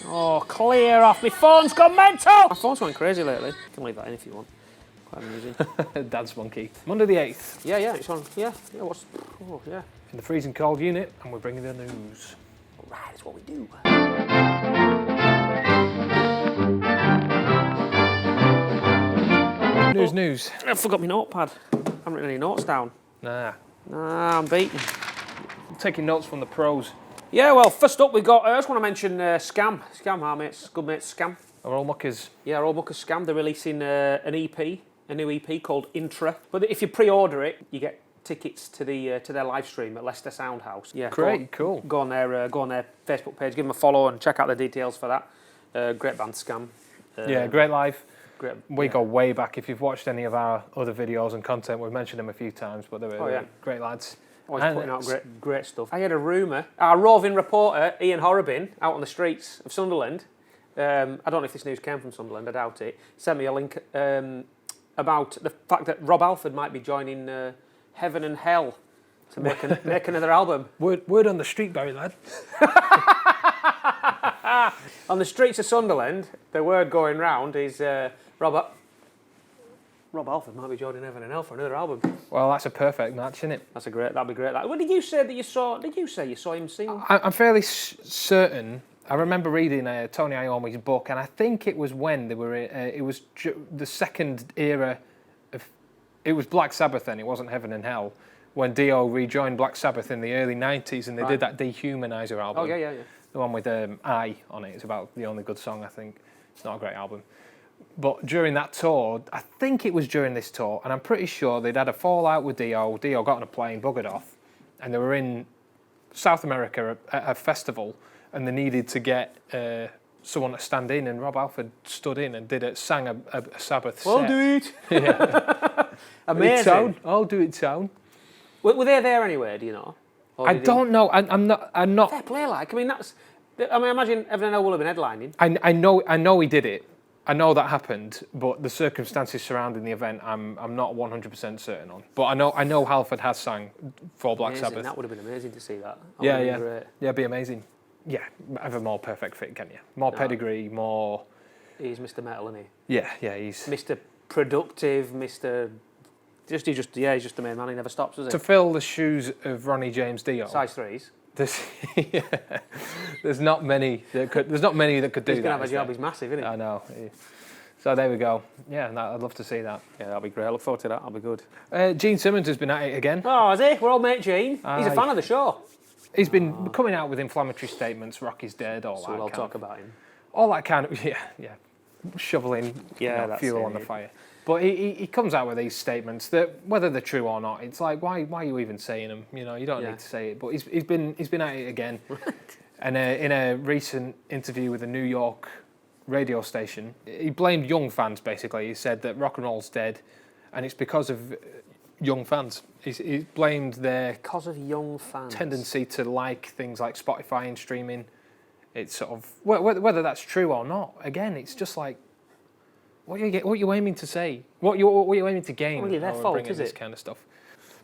Oh, clear off. My phone's gone mental. My phone's going crazy lately. You can leave that in if you want. Quite amusing. Dad's monkey. Monday the 8th. Yeah, it's on. Yeah, what's... Oh, yeah. In the freezing cold unit, and we're bringing the news. All right, that's what we do. News. I forgot my notepad. I haven't written any notes down. Nah. I'm beaten. I'm taking notes from the pros. Yeah, well, first up we've got, I just want to mention SKAM. SKAM, our mates, good mates, SKAM. Our old muckers. Yeah, our old muckers SKAM. They're releasing an EP, a new EP called Intra. But if you pre-order it, you get tickets to their live stream at Leicester Soundhouse. Yeah, great, cool. Go on their Facebook page, give them a follow and check out the details for that. Great band, SKAM. Yeah, great live. Great, we go way back. If you've watched any of our other videos and content, we've mentioned them a few times, but they're great lads. Always putting out great stuff. I had a rumour. Our roving reporter, Ian Horrobin, out on the streets of Sunderland, I don't know if this news came from Sunderland, I doubt it, sent me a link about the fact that Rob Alford might be joining Heaven and Hell to make another album. Word on the street, Barry, lad. On the streets of Sunderland, the word going round is Rob Alford might be joining Heaven and Hell for another album. Well, that's a perfect match, isn't it? That'd be great. What did you say that you saw? Did you say you saw him sing? I'm fairly certain. I remember reading Tony Iommi's book, and I think it was when they were. It was the second era of. It was Black Sabbath then. It wasn't Heaven and Hell when Dio rejoined Black Sabbath in the early '90s, and they did that Dehumanizer album. Oh yeah. The one with I on it. It's about the only good song, I think. It's not a great album. But during that tour, I think it was during this tour, and I'm pretty sure they'd had a fallout with Dio. Dio got on a plane, buggered off, and they were in South America at a festival, and they needed to get someone to stand in, and Rob Alford stood in and sang a Sabbath set. I'll do it. Yeah. Amazing. I'll do it, town. Were they there anyway? Do you know? I don't know. I'm not. Fair play, like. I mean, imagine Heaven and Hell will have been headlining. I know he did it. I know that happened, but the circumstances surrounding the event, I'm not 100% certain on. But I know Halford has sang for Black Sabbath. That would have been amazing to see that. Yeah, it'd be amazing. Yeah, have a more perfect fit, can you? More pedigree, more. He's Mr. Metal, isn't he? Yeah, he's Mr. Productive, Mr. He's just the main man. He never stops, does he? To fill the shoes of Ronnie James Dio. Size 3s. There's not many that could. There's not many that could do that. He's gonna have a job. He's massive, isn't he? I know. So there we go. Yeah, I'd love to see that. Yeah, that'll be great. I look forward to that. That'll be good. Gene Simmons has been at it again. Oh, has he? We're old mate Gene. He's a fan of the show. He's been coming out with inflammatory statements. Rocky's dead. All so that. We'll talk about him. All that kind of shoveling fuel on the fire. But he comes out with these statements that, whether they're true or not, it's like, why are you even saying them? You know, you don't need to say it. But he's been at it again. And in a recent interview with a New York radio station, he blamed young fans, basically. He said that rock and roll's dead, and it's because of young fans. He blamed their... Because of young fans. ...tendency to like things like Spotify and streaming. It's sort of... Whether that's true or not, again, it's just like... What are you aiming to say? What are you aiming to gain? Really, their fault, is it? This kind of stuff.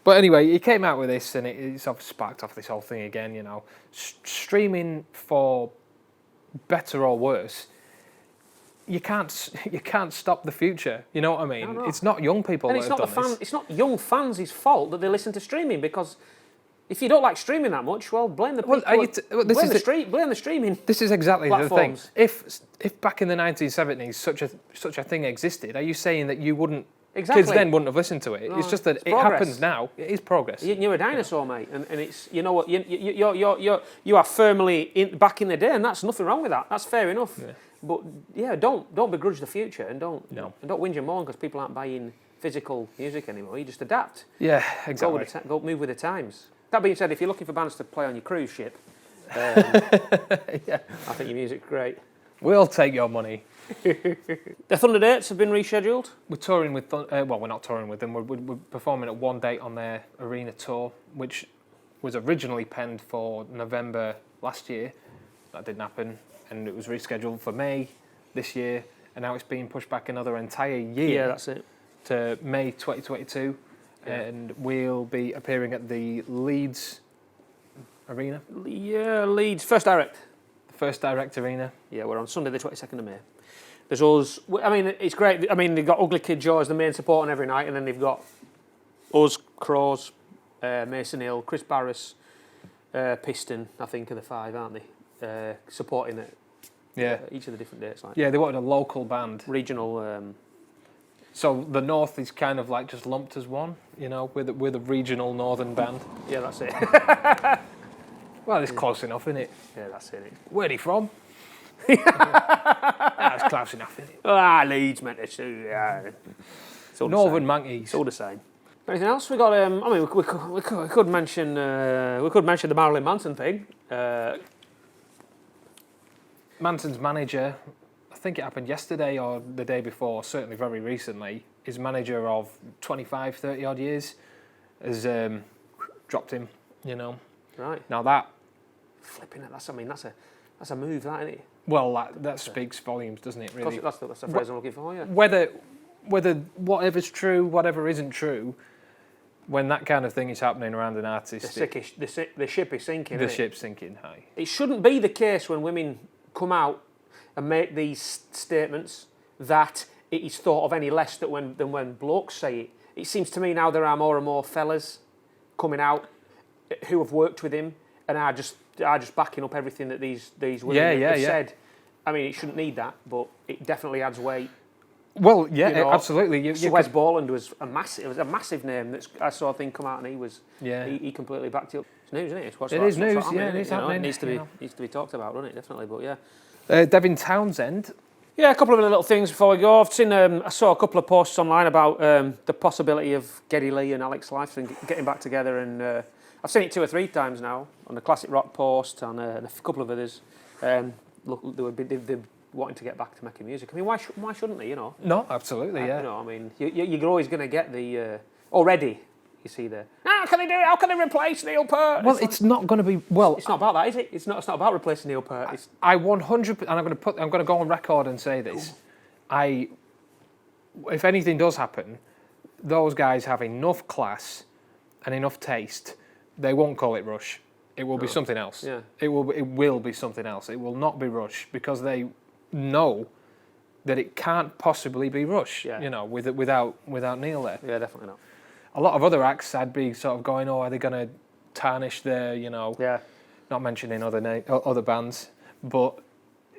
But anyway, he came out with this, and it's sort of sparked off this whole thing again. You know, streaming, for better or worse, you can't stop the future. You know what I mean? No. It's not young people. And it's not young fans' fault that they listen to streaming, because if you don't like streaming that much, well, blame the people. Blame the streaming. This is exactly platforms. the thing. If back in the 1970s such a thing existed, are you saying that you wouldn't? Exactly. Kids then wouldn't have listened to it. No, it's just that it happens now. It is progress. You're a dinosaur, mate, and it's, you know what, you are firmly back in the day, and that's nothing wrong with that. That's fair enough. Yeah. But don't begrudge the future, and don't whinge and moan because people aren't buying physical music anymore. You just adapt. Yeah, exactly. Go move with the times. That being said, if you're looking for bands to play on your cruise ship, I think your music's great. We'll take your money. The Thunder dates have been rescheduled. We're touring with... we're not touring with them. We're performing at one date on their arena tour, which was originally penned for November last year. That didn't happen, and it was rescheduled for May this year, and now it's being pushed back another entire year. Yeah, that's it. To May 2022, and we'll be appearing at the Leeds Arena. Yeah, Leeds. First Direct. First direct arena. Yeah, we're on Sunday the 22nd of May. There's us. I mean, it's great. I mean, they've got Ugly Kid Joe as the main support on every night, and then they've got us, Crows, Mason Hill, Chris Barris, Piston, I think, are the 5, aren't they? Supporting it. Each of the different dates. Yeah, they wanted a local band. Regional. So the North is kind of like just lumped as one, you know, with a regional northern band. Yeah, that's it. Well, it's close enough, isn't it? Yeah, that's it. Where'd he from? That's close enough, isn't it? Leeds, meant to do. Yeah. Northern Monkeys. It's all the same. Anything else? We got. I mean, we could mention. We could mention the Marilyn Manson thing. Manson's manager, I think it happened yesterday or the day before, certainly very recently, his manager of 25, 30 odd years has dropped him, you know. Right. Now that... Flipping it, that's a move, that, isn't it? Well, that speaks volumes, doesn't it, really? That's the phrase I'm looking for, yeah. Whether whatever's true, whatever isn't true, when that kind of thing is happening around an artist... The ship is sinking, The ship's sinking, aye. It shouldn't be the case when women come out and make these statements that it is thought of any less than when blokes say it. It seems to me now there are more and more fellas coming out who have worked with him and are just backing up everything that these women have said. I mean, it shouldn't need that, but it definitely adds weight. Well, yeah, you know, absolutely. Wes Borland was a massive name. I saw a thing come out and he completely backed it up. It's news, isn't it? It is news. It is happening. It needs to be talked about, doesn't it? Definitely, but yeah. Devin Townsend. Yeah, a couple of little things before we go. I saw a couple of posts online about the possibility of Geddy Lee and Alex Lifeson getting back together, and I've seen it 2 or 3 times now on the Classic Rock post and a couple of others. Look, they're wanting to get back to making music. I mean, why shouldn't they? You know? No, absolutely, yeah. You know, I mean, you're always going to get the already. You see the how can they do it? How can they replace Neil Peart? Well, it's not going to be It's not about that, is it? It's not about replacing Neil Peart. I 100%, and I'm going to go on record and say this. If anything does happen, those guys have enough class and enough taste. They won't call it Rush. It will be something else. Yeah. It will be something else. It will not be Rush because they know that it can't possibly be Rush. Yeah. You know, without Neil there. Yeah, definitely not. A lot of other acts, I'd be sort of going, are they going to tarnish their, you know, not mentioning other bands, but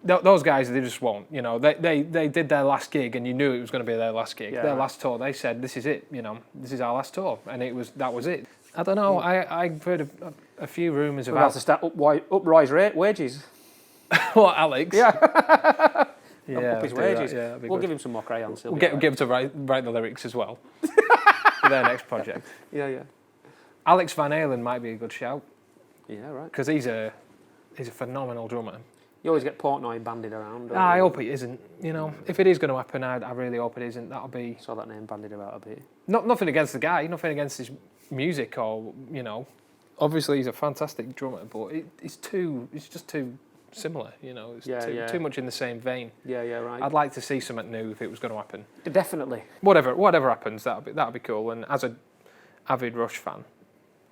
those guys, they just won't, you know. They did their last gig and you knew it was going to be their last gig. Yeah, their last tour, they said, this is it, you know, this is our last tour, and that was it. I don't know, I've heard a few rumours about... We're about to start uprise wages. What, Alex? Yeah. Yeah, up his wages. We'll give him some more crayons. We'll get him to write the lyrics as well. For their next project. Yeah. Alex Van Halen might be a good shout. Yeah, right. Because he's a phenomenal drummer. You always get Portnoy bandied around. I hope it isn't. You know, if it is going to happen, I really hope it isn't. That'll be... Saw that name bandied about a bit. Nothing against the guy, nothing against his music or, you know. Obviously, he's a fantastic drummer, but it's just too similar, you know. It's too much in the same vein. Yeah, right. I'd like to see something new if it was going to happen. Definitely. Whatever happens, that'll be cool. And as an avid Rush fan,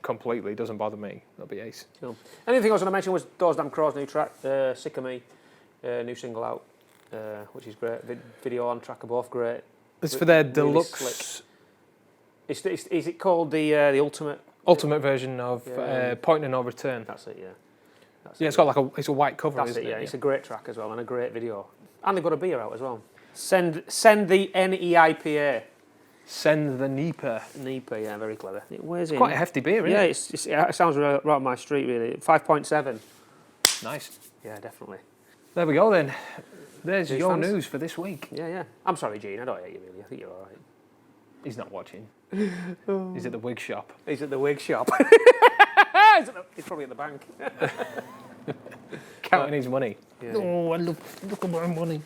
completely doesn't bother me. That'll be ace. Cool. Anything else I want to mention was Those Damn Crows' new track, Sick of Me, new single out, which is great. Video on track are both great. It's for their really deluxe. Is it called the ultimate version of Point of No Return? That's it. Yeah. It's got it's a white cover. That's isn't it? Yeah, it's a great track as well and a great video. And they've got a beer out as well. Send the NEIPA. Send the NEIPA. NEIPA, yeah, very clever. Where's it? Quite a hefty beer, isn't it? Yeah, it sounds right up my street, really. 5.7. Nice. Yeah, definitely. There we go then. There's your news for this week. Yeah. I'm sorry, Gene. I don't hate you really. I think you're all right. He's not watching. He's at the wig shop. He's at the wig shop. He's probably at the bank. Counting his money. Yeah. Oh, look at my money.